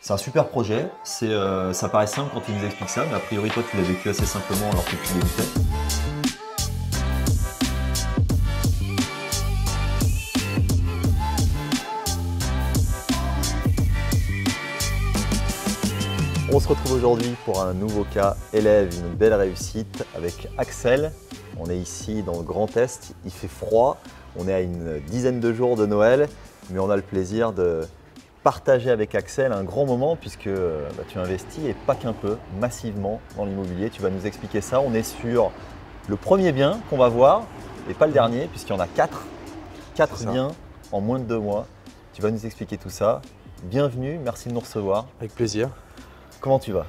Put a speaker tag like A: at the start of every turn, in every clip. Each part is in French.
A: C'est un super projet, ça paraît simple quand tu nous expliques ça, mais a priori toi tu l'as vécu assez simplement alors que tu débutais. On se retrouve aujourd'hui pour un nouveau cas élève, une belle réussite avec Axel. On est ici dans le Grand Est, il fait froid, on est à une dizaine de jours de Noël, mais on a le plaisir de partager avec Axel un grand moment puisque tu investis et pas qu'un peu, massivement dans l'immobilier. Tu vas nous expliquer ça. On est sur le premier bien qu'on va voir et pas le dernier puisqu'il y en a quatre biens en moins de 2 mois. Tu vas nous expliquer tout ça. Bienvenue, merci de nous recevoir.
B: Avec plaisir.
A: Comment tu vas?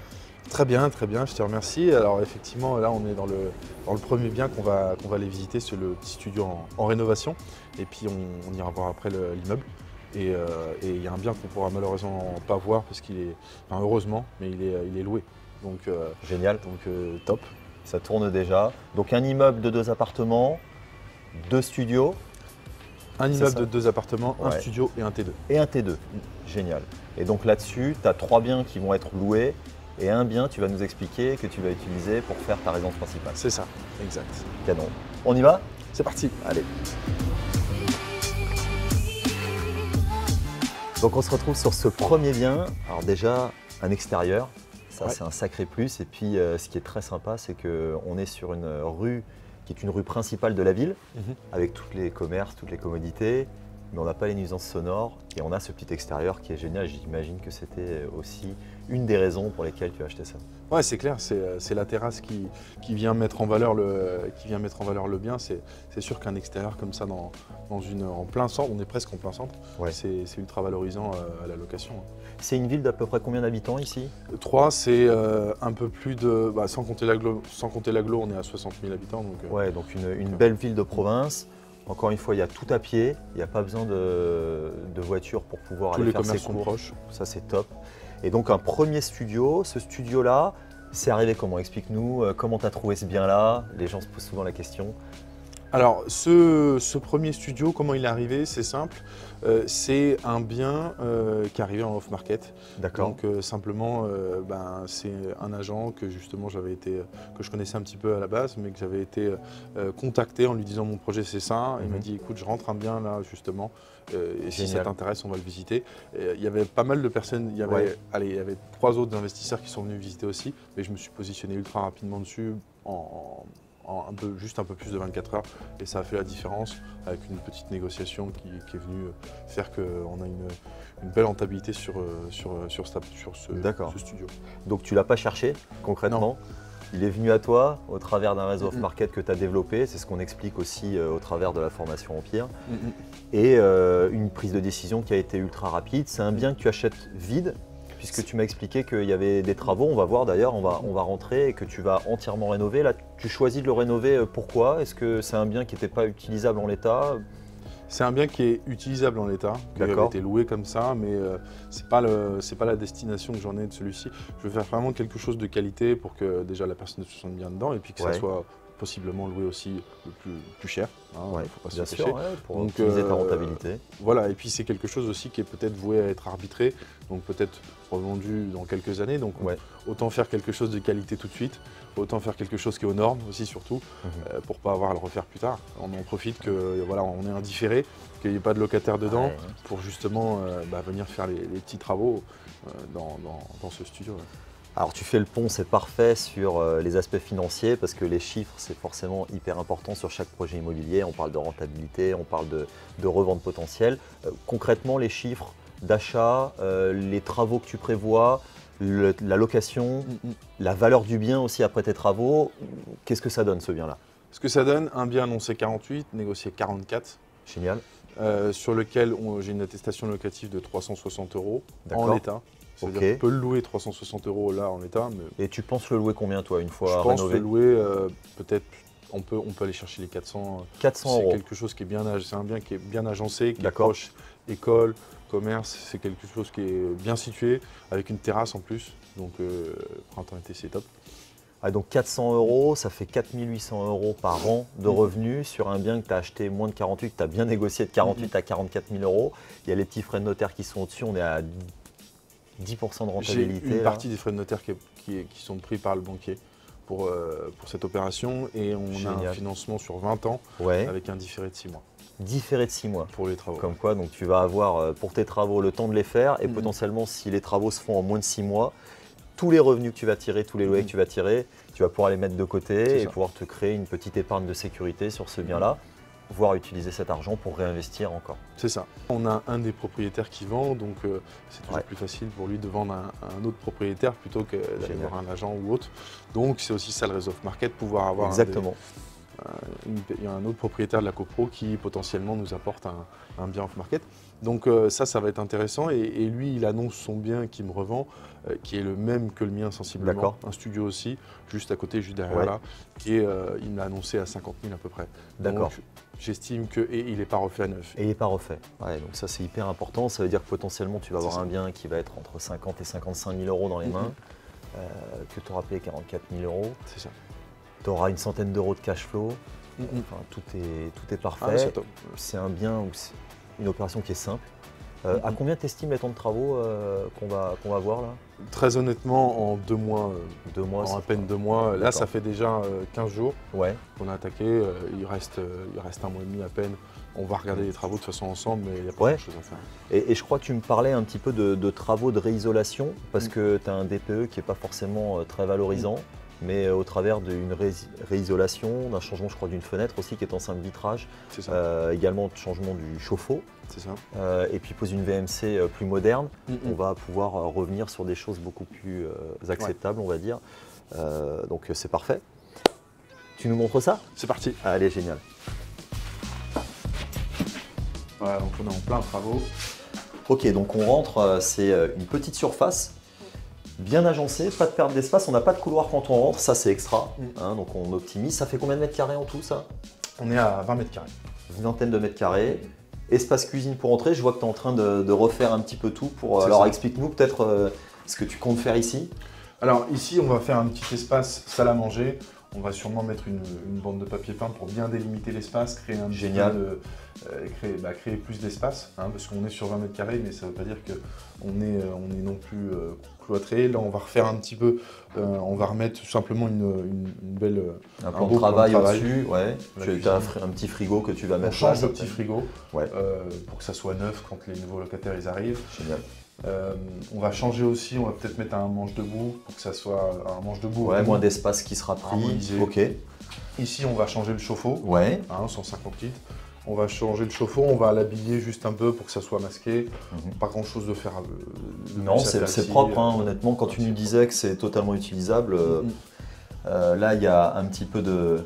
B: Très bien, je te remercie. Alors effectivement, là on est dans le premier bien qu'on va aller visiter, c'est le petit studio en rénovation. Et puis on ira voir après l'immeuble. Et il y a un bien qu'on pourra malheureusement pas voir parce qu'il est, enfin heureusement, mais il est loué. Donc
A: génial.
B: Donc top.
A: Ça tourne déjà. Donc un immeuble de 2 appartements, 2 studios.
B: Un immeuble de 2 appartements, un
A: Ouais.
B: studio et un T2.
A: Et un T2. Génial. Et donc là-dessus, tu as 3 biens qui vont être loués et un bien, tu vas nous expliquer, que tu vas utiliser pour faire ta résidence principale.
B: C'est ça, exact.
A: Canon. On y va?
B: C'est parti.
A: Allez. Donc on se retrouve sur ce premier bien. Alors déjà, un extérieur, ça
B: Ouais.
A: c'est un sacré plus. Et puis ce qui est très sympa, c'est qu'on est sur une rue qui est une rue principale de la ville, avec tous les commerces, toutes les commodités, mais on n'a pas les nuisances sonores et on a ce petit extérieur qui est génial. J'imagine que c'était aussi une des raisons pour lesquelles tu as acheté ça.
B: Ouais, c'est clair, c'est la terrasse qui vient mettre en valeur le bien. C'est sûr qu'un extérieur comme ça en plein centre, on est presque en plein centre,
A: Ouais.
B: c'est ultra valorisant à la location.
A: C'est une ville d'à peu près combien d'habitants ici?
B: 3, c'est un peu plus de, sans compter l'agglo, on est à 60 000 habitants. Donc,
A: Ouais, donc une belle ville de province. Encore une fois, il y a tout à pied, il n'y a pas besoin de voiture pour pouvoir
B: tous
A: aller
B: les
A: faire ses
B: commerces sont
A: courses.
B: proches.
A: Ça, c'est top. Et donc, un premier studio. Ce studio-là, c'est arrivé comment? Explique-nous, comment tu as trouvé ce bien-là? Les gens se posent souvent la question.
B: Alors, ce premier studio, comment il est arrivé? C'est simple. C'est un bien qui est arrivé en off-market.
A: D'accord.
B: Donc simplement, c'est un agent que justement que je connaissais un petit peu à la base, mais que j'avais été contacté en lui disant mon projet c'est ça. Il m'a dit écoute, je rentre un bien là justement, et si ça t'intéresse, on va le visiter. Et il y avait pas mal de personnes, il y avait 3 autres investisseurs qui sont venus visiter aussi, mais je me suis positionné ultra rapidement dessus juste un peu plus de 24 heures et ça a fait la différence avec une petite négociation qui est venue faire qu'on a une belle rentabilité sur ce studio.
A: Donc, tu ne l'as pas cherché concrètement?
B: Non.
A: Il est venu à toi au travers d'un réseau off-market que tu as développé. C'est ce qu'on explique aussi au travers de la formation Empire. Et une prise de décision qui a été ultra rapide. C'est un bien que tu achètes vide, puisque tu m'as expliqué qu'il y avait des travaux, on va voir d'ailleurs, on va rentrer et que tu vas entièrement rénover. Là, tu choisis de le rénover, pourquoi? Est-ce que c'est un bien qui n'était pas utilisable en l'état?
B: C'est un bien qui est utilisable en l'état, qui a été loué comme ça, mais c'est pas la destination que j'en ai de celui-ci. Je veux faire vraiment quelque chose de qualité pour que déjà la personne se sente bien dedans et puis que ça soit possiblement loué aussi le plus cher. Faut pas se
A: bien
B: cacher.
A: sûr, pour optimiser ta rentabilité.
B: Voilà, et puis c'est quelque chose aussi qui est peut-être voué à être arbitré, donc peut-être revendu dans quelques années. Donc autant faire quelque chose de qualité tout de suite, autant faire quelque chose qui est aux normes aussi surtout, pour pas avoir à le refaire plus tard. On en profite on est indifféré, qu'il n'y ait pas de locataire dedans, pour justement venir faire les petits travaux dans ce studio.
A: Alors tu fais le pont, c'est parfait sur les aspects financiers parce que les chiffres c'est forcément hyper important sur chaque projet immobilier. On parle de rentabilité, on parle de revente potentielle. Concrètement les chiffres d'achat, les travaux que tu prévois, la location, la valeur du bien aussi après tes travaux, qu'est-ce que ça donne ce bien-là?
B: Ce que ça donne, un bien annoncé 48, négocié 44.
A: Génial.
B: Sur lequel j'ai une attestation locative de 360 € en l'état. C'est-à-dire qu'on peut le louer 360 € là en l'état.
A: Et tu penses le louer combien toi une fois
B: rénové? Je pense
A: rénové?
B: le louer peut-être, on peut aller chercher les 400 €. C'est quelque chose qui est bien, c'est un bien qui est bien agencé, qui est proche école, commerce. C'est quelque chose qui est bien situé avec une terrasse en plus. Donc printemps-été c'est top.
A: Donc 400 €, ça fait 4 800 € par an de revenus sur un bien que tu as acheté moins de 48, que tu as bien négocié de 48 à 44 000 €. Il y a les petits frais de notaire qui sont au-dessus, on est à 10% de
B: J'ai
A: rentabilité.
B: une
A: là.
B: partie des frais de notaire qui sont pris par le banquier pour cette opération et on a
A: Génial.
B: un financement sur 20 ans
A: Ouais.
B: avec un différé de 6 mois
A: Différé de 6 mois.
B: pour les travaux.
A: Comme quoi, donc tu vas avoir pour tes travaux le temps de les faire et
B: Mhm.
A: potentiellement, si les travaux se font en moins de 6 mois, tous les revenus que tu vas tirer, tous les loyers que tu vas tirer, tu vas pouvoir les mettre de côté
B: C'est
A: et
B: ça.
A: pouvoir te créer une petite épargne de sécurité sur ce bien-là, voire utiliser cet argent pour réinvestir encore.
B: C'est ça. On a un des propriétaires qui vend, donc c'est toujours
A: Ouais.
B: plus facile pour lui de vendre à un autre propriétaire plutôt que d'aller
A: Génial.
B: voir un agent ou autre. Donc c'est aussi ça le réseau off-market, pouvoir avoir
A: Exactement.
B: il y a un autre propriétaire de la copro qui potentiellement nous apporte un bien off-market. Donc ça va être intéressant. Et lui, il annonce son bien qui me revend, qui est le même que le mien sensiblement.
A: D'accord.
B: Un studio aussi, juste à côté, juste derrière
A: Ouais.
B: là, qui est, il me l'a annoncé à 50 000 à peu près.
A: D'accord.
B: Donc, j'estime qu'il n'est pas refait à neuf.
A: Et il n'est pas refait. Ouais, donc ça, c'est hyper important. Ça veut dire que potentiellement, tu vas avoir
B: C'est ça.
A: un bien qui va être entre 50 et 55 000 euros dans les mains, que tu auras payé 44 000 euros.
B: C'est ça.
A: Tu auras une centaine d'euros de cash flow.
B: Mhm.
A: Enfin, tout est
B: Ah,
A: parfait.
B: c'est top.
A: C'est un bien ou c'est une opération qui est simple. À
B: Mhm.
A: combien t'estimes les temps de travaux qu'on va voir là?
B: Très honnêtement, en 2 mois,
A: 2 mois.
B: en
A: ça
B: à peine
A: fera-
B: 2 mois, là
A: D'accord.
B: ça fait déjà 15 jours
A: Ouais,
B: qu'on a attaqué. Il reste un mois et demi à peine. On va regarder les travaux de toute façon ensemble, mais il n'y a pas
A: Ouais.
B: grand chose à faire.
A: et je crois que tu me parlais un petit peu de travaux de réisolation, parce
B: Mm.
A: que tu as un DPE qui n'est pas forcément très valorisant, mais au travers d'une réisolation, d'un changement, je crois, d'une fenêtre aussi qui est en simple vitrage,
B: C'est ça.
A: également de changement du chauffe-eau,
B: C'est ça.
A: et puis pose une VMC plus moderne.
B: Mm,
A: On
B: mm.
A: va pouvoir revenir sur des choses beaucoup plus acceptables, on va dire. Donc c'est parfait. Tu nous montres ça?
B: C'est parti.
A: Allez, génial.
B: Voilà, donc on est en plein travaux.
A: Ok, donc on rentre, c'est une petite surface, bien agencée, pas de perte d'espace, on n'a pas de couloir quand on rentre, ça c'est extra, hein, donc on optimise. Ça fait combien de mètres carrés en tout ça?
B: On est à 20 mètres carrés.
A: Une vingtaine de mètres carrés. Espace cuisine pour entrer, je vois que tu es en train de refaire un petit peu tout.
B: C'est
A: Alors
B: ça.
A: explique-nous peut-être ce que tu comptes faire ici.
B: Alors ici, on va faire un petit espace salle à manger. On va sûrement mettre une bande de papier peint pour bien délimiter l'espace, créer un petit
A: Génial.
B: peu créer plus d'espace, hein, parce qu'on est sur 20 mètres carrés, mais ça ne veut pas dire qu'on est non plus cloîtré. Là, on va refaire un petit peu, on va remettre tout simplement une belle.
A: Un plan
B: beau
A: de travail
B: plan de travail.
A: au-dessus, ouais.
B: La
A: Tu
B: cuisine.
A: as un petit frigo que tu vas
B: On
A: mettre
B: change
A: là,
B: le petit frigo
A: Ouais.
B: pour que ça soit neuf quand les nouveaux locataires ils arrivent.
A: Génial.
B: On va changer aussi, on va peut-être mettre un manche debout pour que ça soit un manche debout.
A: Ouais, moins d'espace qui sera pris.
B: Harmonisé.
A: Ok.
B: Ici, on va changer le chauffe-eau,
A: Ouais.
B: 150 litres. On va changer le chauffe-eau, on va l'habiller juste un peu pour que ça soit masqué.
A: Mhm.
B: Pas grand chose de faire. de
A: Non,
B: plus à faire
A: c'est
B: ici.
A: propre, hein, honnêtement. Quand tu nous disais que c'est totalement utilisable, là, il y a un petit peu de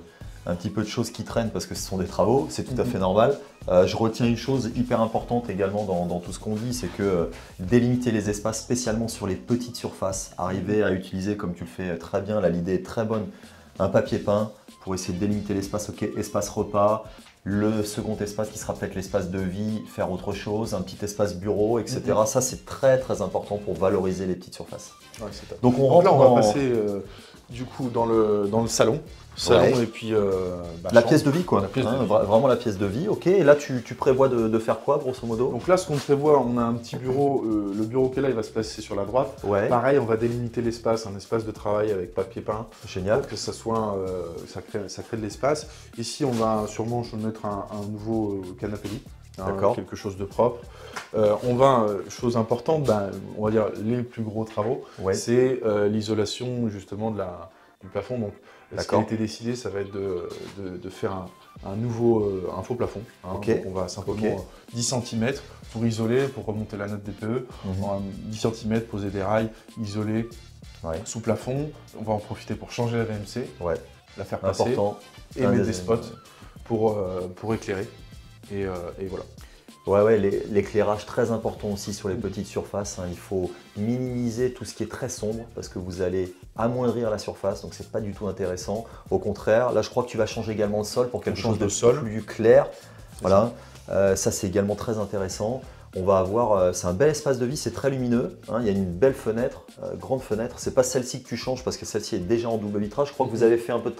A: choses qui traînent parce que ce sont des travaux, c'est tout à fait normal. Je retiens une chose hyper importante également dans tout ce qu'on dit, c'est que délimiter les espaces, spécialement sur les petites surfaces, arriver à utiliser, comme tu le fais très bien, là l'idée est très bonne, un papier peint pour essayer de délimiter l'espace, ok, espace repas, le second espace qui sera peut-être l'espace de vie, faire autre chose, un petit espace bureau, etc. Ça, c'est très très important pour valoriser les petites surfaces.
B: Ouais, c'est top.
A: Donc on
B: Donc
A: rentre
B: là, on
A: dans
B: va passer du coup dans le salon.
A: Ouais.
B: Et puis
A: la
B: chambre.
A: pièce de vie, quoi.
B: La pièce de
A: Hein,
B: vie.
A: Vraiment la pièce de vie, ok. Et là, tu prévois de faire quoi, grosso modo?
B: Donc là, ce qu'on prévoit, on a un petit bureau. Le bureau qui est là, il va se placer sur la droite.
A: Ouais,
B: Pareil, on va délimiter l'espace, un espace de travail avec papier peint.
A: génial.
B: Pour que ça soit, ça crée de l'espace. Ici, on va sûrement mettre un nouveau canapé lit,
A: D'accord.
B: quelque chose de propre. On va, chose importante, on va dire les plus gros travaux,
A: Ouais.
B: c'est l'isolation justement du plafond. Donc, ce qui a
A: D'accord.
B: été décidé, ça va être de faire un faux plafond.
A: Ok.
B: Donc, on va simplement 10 cm pour isoler, pour remonter la note DPE.
A: Mhm.
B: On va 10 cm, poser des rails, isoler
A: Ouais.
B: sous plafond. On va en profiter pour changer la VMC,
A: Ouais,
B: la faire passer
A: important.
B: et
A: Un
B: mettre
A: des-
B: des spots pour éclairer. Et voilà.
A: Ouais, l'éclairage très important aussi sur les petites surfaces, hein. Il faut minimiser tout ce qui est très sombre parce que vous allez amoindrir la surface, donc c'est pas du tout intéressant. Au contraire, là je crois que tu vas changer également le sol pour quelque
B: change
A: chose de
B: de sol.
A: plus clair. Voilà, ça c'est également très intéressant. On va avoir, c'est un bel espace de vie, c'est très lumineux, hein. Il y a une belle fenêtre, grande fenêtre. C'est pas celle-ci que tu changes parce que celle-ci est déjà en double vitrage. Je crois que vous avez fait un peu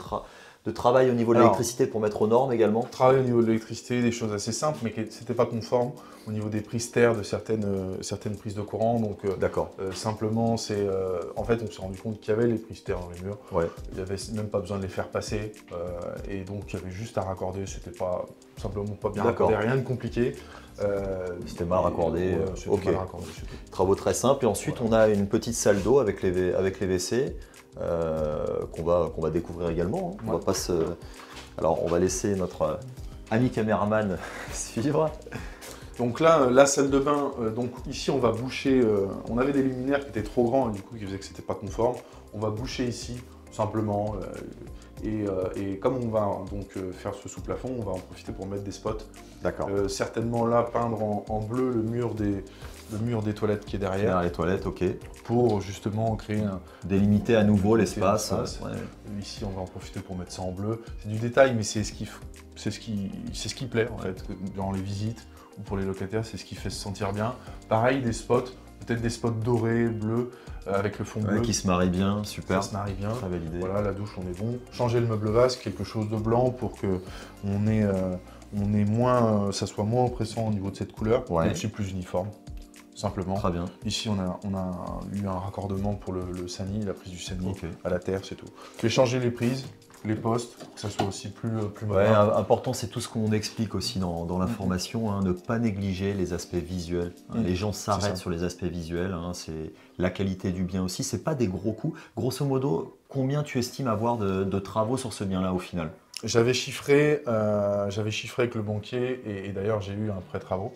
A: de travail au niveau de
B: Alors,
A: l'électricité pour mettre aux normes également?
B: Travail au niveau de l'électricité, des choses assez simples, mais qui n'étaient pas conformes au niveau des prises terre de certaines prises de courant. Donc,
A: D'accord.
B: simplement, en fait, on s'est rendu compte qu'il y avait les prises terre dans les murs.
A: Ouais.
B: Il n'y avait même pas besoin de les faire passer. Et donc, il y avait juste à raccorder. C'était pas simplement pas bien raccordé, rien de compliqué.
A: C'était mal raccordé.
B: Ouais, c'était
A: Ok.
B: mal raccordé, c'est tout.
A: Travaux très simples. Et ensuite, on a une petite salle d'eau avec les WC qu'on va découvrir également. On va pas se... Alors, on va laisser notre ami caméraman suivre.
B: Donc là, la salle de bain, donc ici on va boucher, on avait des luminaires qui étaient trop grands et du coup qui faisaient que c'était pas conforme. On va boucher ici, simplement, et comme on va donc faire ce sous-plafond, on va en profiter pour mettre des spots.
A: D'accord.
B: Certainement là, peindre en bleu le mur des toilettes qui est derrière.
A: Derrière les toilettes, ok.
B: Pour justement créer un...
A: Délimiter à nouveau l'espace.
B: Ouais. Ici, on va en profiter pour mettre ça en bleu. C'est du détail, mais c'est ce qui plaît en fait, dans les visites ou pour les locataires, c'est ce qui fait se sentir bien. Pareil, des spots, peut-être des spots dorés, bleus, avec le fond bleu.
A: Qui se marie bien, super.
B: Ça se marie bien.
A: Très belle idée.
B: Voilà, la douche, on est bon. Changer le meuble vasque, quelque chose de blanc pour que ça soit moins oppressant au niveau de cette couleur, mais aussi plus uniforme. Simplement.
A: Très bien.
B: Ici, on a eu un raccordement pour le SANI, la prise du SANI à la terre, c'est tout. Je vais changer les prises, les postes, pour que ça soit aussi plus moderne.
A: Ouais, important, c'est tout ce qu'on explique aussi dans l'information, ne pas négliger les aspects visuels. Les gens s'arrêtent sur les aspects visuels, c'est la qualité du bien aussi. C'est pas des gros coûts. Grosso modo, combien tu estimes avoir de travaux sur ce bien-là au final?
B: J'avais chiffré avec le banquier et d'ailleurs j'ai eu un prêt travaux.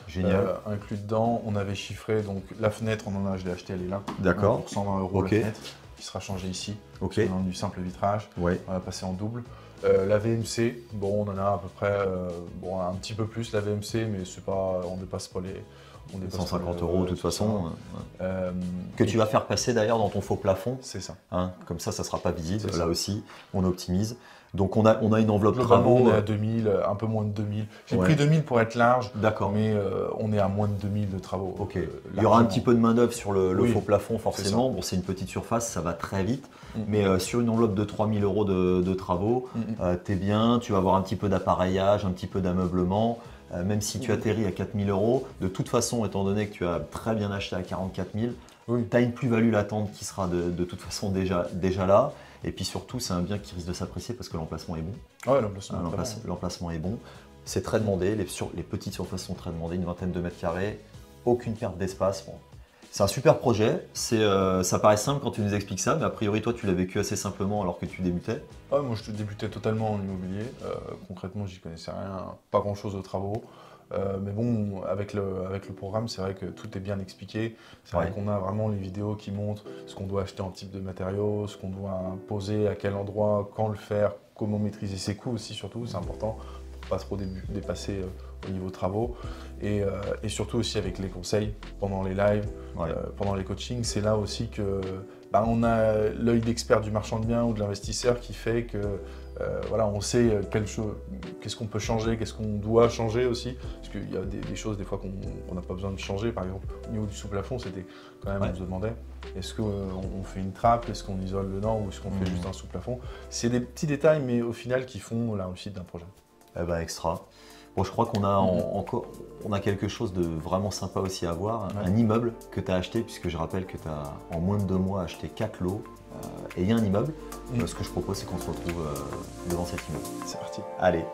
A: Génial.
B: Inclus dedans, on avait chiffré, donc la fenêtre, je l'ai achetée, elle est là.
A: D'accord.
B: Pour 120 € la fenêtre, qui sera changée ici.
A: Ok.
B: On a du simple vitrage,
A: Ouais.
B: on va passer en double. La VMC, bon, on en a à peu près, un petit peu plus la VMC, mais c'est pas, on dépasse pas les...
A: 150 € de toute façon. Que tu vas faire passer d'ailleurs dans ton faux plafond.
B: C'est ça.
A: Comme ça ne sera pas visible. Là aussi, on optimise. Donc on a une enveloppe
B: travaux.
A: travaux.
B: On est à 2000, un peu moins de 2000. J'ai pris 2000 pour être large, mais on est à moins de 2000 de travaux.
A: Ok. Il y aura un petit peu de main d'œuvre sur le faux plafond forcément. Bon, c'est une petite surface, ça va très vite. Mais sur une enveloppe de 3000 € de travaux, t'es bien, tu vas avoir un petit peu d'appareillage, un petit peu d'ameublement. Même si tu atterris à 4000 €, de toute façon, étant donné que tu as très bien acheté à 44 000, tu as une plus-value latente qui sera de toute façon déjà là. Et puis surtout, c'est un bien qui risque de s'apprécier parce que l'emplacement est bon.
B: Ouais,
A: l'emplacement est bon. C'est très demandé, les petites surfaces sont très demandées, une vingtaine de mètres carrés, aucune perte d'espace. Bon. C'est un super projet, ça paraît simple quand tu nous expliques ça, mais a priori toi tu l'as vécu assez simplement alors que tu débutais.
B: Ouais, moi je débutais totalement en immobilier, concrètement j'y connaissais rien, pas grand chose aux travaux. Mais bon, avec le programme, c'est vrai que tout est bien expliqué. C'est vrai qu'on a vraiment les vidéos qui montrent ce qu'on doit acheter en type de matériaux, ce qu'on doit poser, à quel endroit, quand le faire, comment maîtriser ses coûts aussi surtout, c'est important pour pas trop dépasser au niveau travaux. Et surtout aussi avec les conseils pendant les lives, pendant les coachings, c'est là aussi que on a l'œil d'expert du marchand de biens ou de l'investisseur qui fait que on sait qu'est-ce qu'on peut changer, qu'est-ce qu'on doit changer aussi. Parce qu'il y a des choses des fois qu'on n'a pas besoin de changer. Par exemple, au niveau du sous-plafond, c'était quand même, on se demandait, est-ce qu'on fait une trappe, est-ce qu'on isole le nord ou est-ce qu'on fait juste un sous-plafond. C'est des petits détails, mais au final, qui font la réussite d'un projet.
A: Eh ben, extra. Bon, je crois qu'on a on a quelque chose de vraiment sympa aussi à voir, un immeuble que tu as acheté, puisque je rappelle que tu as en moins de 2 mois acheté 4 lots et il y a un immeuble. Ce que je propose, c'est qu'on se retrouve devant cet immeuble.
B: C'est parti.
A: Allez.